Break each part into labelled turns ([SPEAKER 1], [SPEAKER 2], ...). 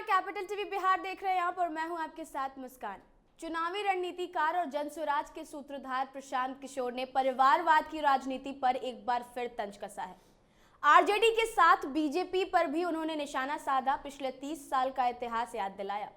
[SPEAKER 1] Capital TV Bihar देख रहे हैं आप और मैं हूं आपके साथ मुस्कान। चुनावी रणनीतिकार और जन स्वराज के सूत्रधार प्रशांत किशोर ने परिवारवाद की राजनीति पर एक बार फिर तंज कसा है। आरजेडी के साथ बीजेपी पर भी उन्होंने निशाना साधा, पिछले 30 साल का इतिहास याद दिलाया।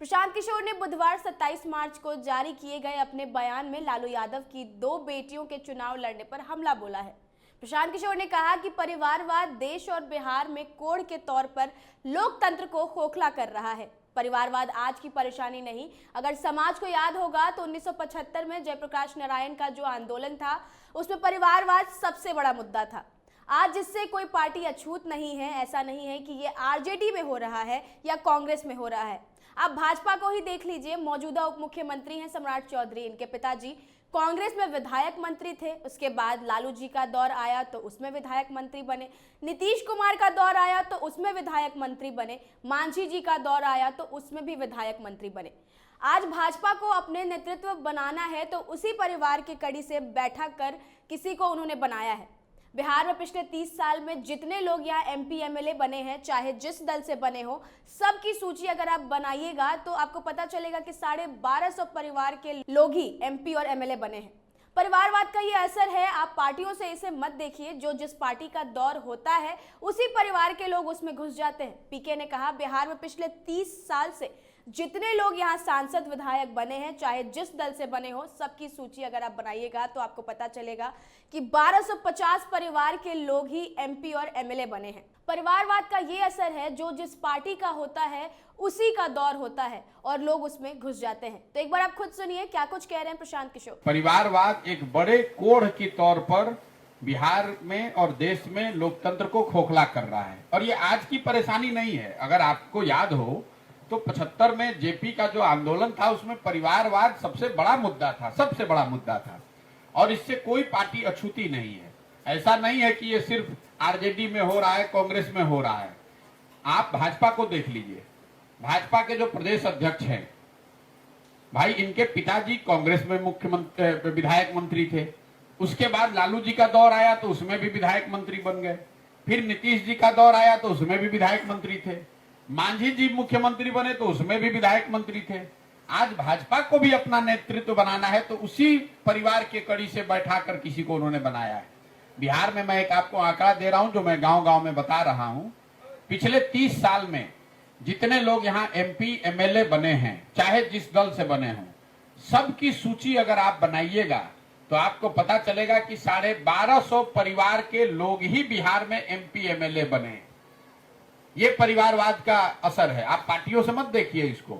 [SPEAKER 1] प्रशांत किशोर ने बुधवार 27 मार्च को जारी किए गए अपने बयान में लालू यादव की 2 बेटियों के चुनाव लड़ने पर हमला बोला है। प्रशांत किशोर ने कहा कि परिवारवाद देश और बिहार में कोढ़ के तौर पर लोकतंत्र को खोखला कर रहा है। परिवारवाद आज की परेशानी नहीं, अगर समाज को याद होगा तो 1975 में जयप्रकाश नारायण का जो आंदोलन था उसमें परिवारवाद सबसे बड़ा मुद्दा था। आज जिससे कोई पार्टी अछूत नहीं है, ऐसा नहीं है कि ये आरजेडी में हो रहा है या कांग्रेस में हो रहा है। आप भाजपा को ही देख लीजिए, मौजूदा उप मुख्यमंत्री हैं सम्राट चौधरी, इनके पिताजी कांग्रेस में विधायक मंत्री थे। उसके बाद लालू जी का दौर आया तो उसमें विधायक मंत्री बने, नीतीश कुमार का दौर आया तो उसमें विधायक मंत्री बने, मांझी जी का दौर आया तो उसमें भी विधायक मंत्री बने। आज भाजपा को अपने नेतृत्व बनाना है तो उसी परिवार की कड़ी से बैठा कर किसी को उन्होंने बनाया है। बिहार में पिछले 30 साल में जितने लोग यहाँ एमपी एमएलए बने हैं, चाहे जिस दल से बने हो, सबकी सूची अगर आप बनाइएगा तो आपको पता चलेगा कि 1250 परिवार के लोग ही एमपी और एमएलए बने हैं। परिवारवाद का ये असर है, आप पार्टियों से इसे मत देखिए। जो जिस पार्टी का दौर होता है उसी परिवार के लोग उसमें घुस जाते हैं। पीके ने कहा, बिहार में पिछले 30 साल से जितने लोग यहाँ सांसद विधायक बने हैं, चाहे जिस दल से बने हो, सबकी सूची अगर आप बनाइएगा तो आपको पता चलेगा कि 1250 परिवार के लोग ही एमपी और एमएलए बने हैं। परिवारवाद का ये असर है, जो जिस पार्टी का होता है उसी का दौर होता है और लोग उसमें घुस जाते हैं। तो एक बार आप खुद सुनिए क्या कुछ कह रहे हैं प्रशांत किशोर।
[SPEAKER 2] परिवारवाद एक बड़े कोढ़ के तौर पर बिहार में और देश में लोकतंत्र को खोखला कर रहा है और ये आज की परेशानी नहीं है। अगर आपको याद हो तो 75 में जेपी का जो आंदोलन था उसमें परिवारवाद सबसे बड़ा मुद्दा था और इससे कोई पार्टी अछूती नहीं है। ऐसा नहीं है कि ये सिर्फ आरजेडी में हो रहा है, कांग्रेस में हो रहा है। आप भाजपा को देख लीजिए, भाजपा के जो प्रदेश अध्यक्ष हैं, भाई इनके पिताजी कांग्रेस में मुख्यमंत्री विधायक मंत्री थे। उसके बाद लालू जी का दौर आया तो उसमें भी विधायक मंत्री बन गए। फिर नीतीश जी का दौर आया तो उसमें भी विधायक मंत्री थे। मांझी जी मुख्यमंत्री बने तो उसमें भी विधायक मंत्री थे। आज भाजपा को भी अपना नेतृत्व बनाना है तो उसी परिवार के कड़ी से बैठाकर किसी को उन्होंने बनाया है। बिहार में मैं एक आपको आंकड़ा दे रहा हूं जो मैं गांव-गांव में बता रहा हूं। पिछले 30 साल में जितने लोग यहाँ एमपी एमएलए बने हैं, चाहे जिस दल से बने हों, सबकी सूची अगर आप बनाइएगा तो आपको पता चलेगा कि 1250 परिवार के लोग ही बिहार में एमपी एमएलए बने। ये परिवारवाद का असर है। आप पार्टियों से मत देखिए इसको।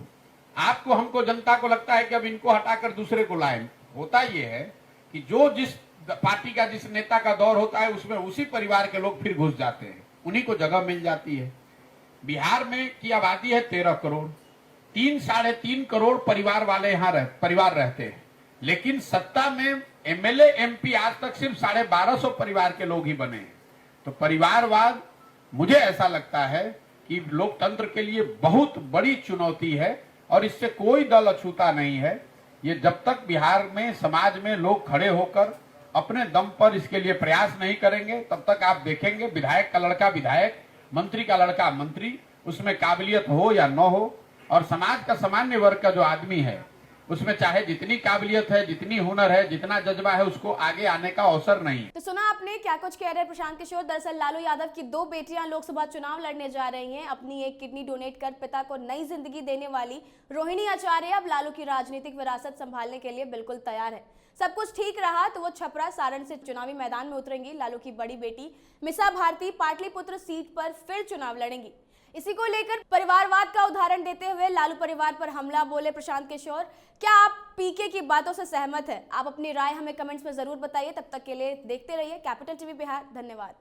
[SPEAKER 2] आपको, हमको, जनता को लगता है कि अब इनको हटाकर दूसरे को लाएं। होता ये है कि जो जिस पार्टी का, जिस नेता का दौर होता है उसमें उसी परिवार के लोग फिर घुस जाते हैं, उन्हीं को जगह मिल जाती है। बिहार में की आबादी है 13 करोड़, 3-3.5 करोड़ परिवार वाले यहाँ परिवार रहते हैं, लेकिन सत्ता में एमएलए एमपी आज तक सिर्फ 1250 परिवार के लोग ही बने हैं। तो परिवारवाद मुझे ऐसा लगता है कि लोकतंत्र के लिए बहुत बड़ी चुनौती है और इससे कोई दल अछूता नहीं है। ये जब तक बिहार में समाज में लोग खड़े होकर अपने दम पर इसके लिए प्रयास नहीं करेंगे, तब तक आप देखेंगे विधायक का लड़का विधायक, मंत्री का लड़का मंत्री, उसमें काबिलियत हो या न हो, और समाज का सामान्य वर्ग का जो आदमी है उसमें चाहे जितनी काबिलियत है, जितनी हुनर है, जितना जज्बा है, उसको आगे आने का अवसर नहीं।
[SPEAKER 1] तो सुना आपने क्या कुछ कह रहे हैं प्रशांत किशोर। दरअसल लालू यादव की 2 बेटियां लोकसभा चुनाव लड़ने जा रही हैं। अपनी एक किडनी डोनेट कर पिता को नई जिंदगी देने वाली रोहिणी आचार्य अब लालू की राजनीतिक विरासत संभालने के लिए बिल्कुल तैयार है। सब कुछ ठीक रहा तो वो छपरा सारण से चुनावी मैदान में उतरेंगी। लालू की बड़ी बेटी मिसा भारती पाटलिपुत्र सीट पर फिर चुनाव लड़ेंगी। इसी को लेकर परिवारवाद का उदाहरण देते हुए लालू परिवार पर हमला बोले प्रशांत किशोर। क्या आप पीके की बातों से सहमत हैं? आप अपनी राय हमें कमेंट्स में जरूर बताइए। तब तक के लिए देखते रहिए कैपिटल टीवी बिहार। धन्यवाद।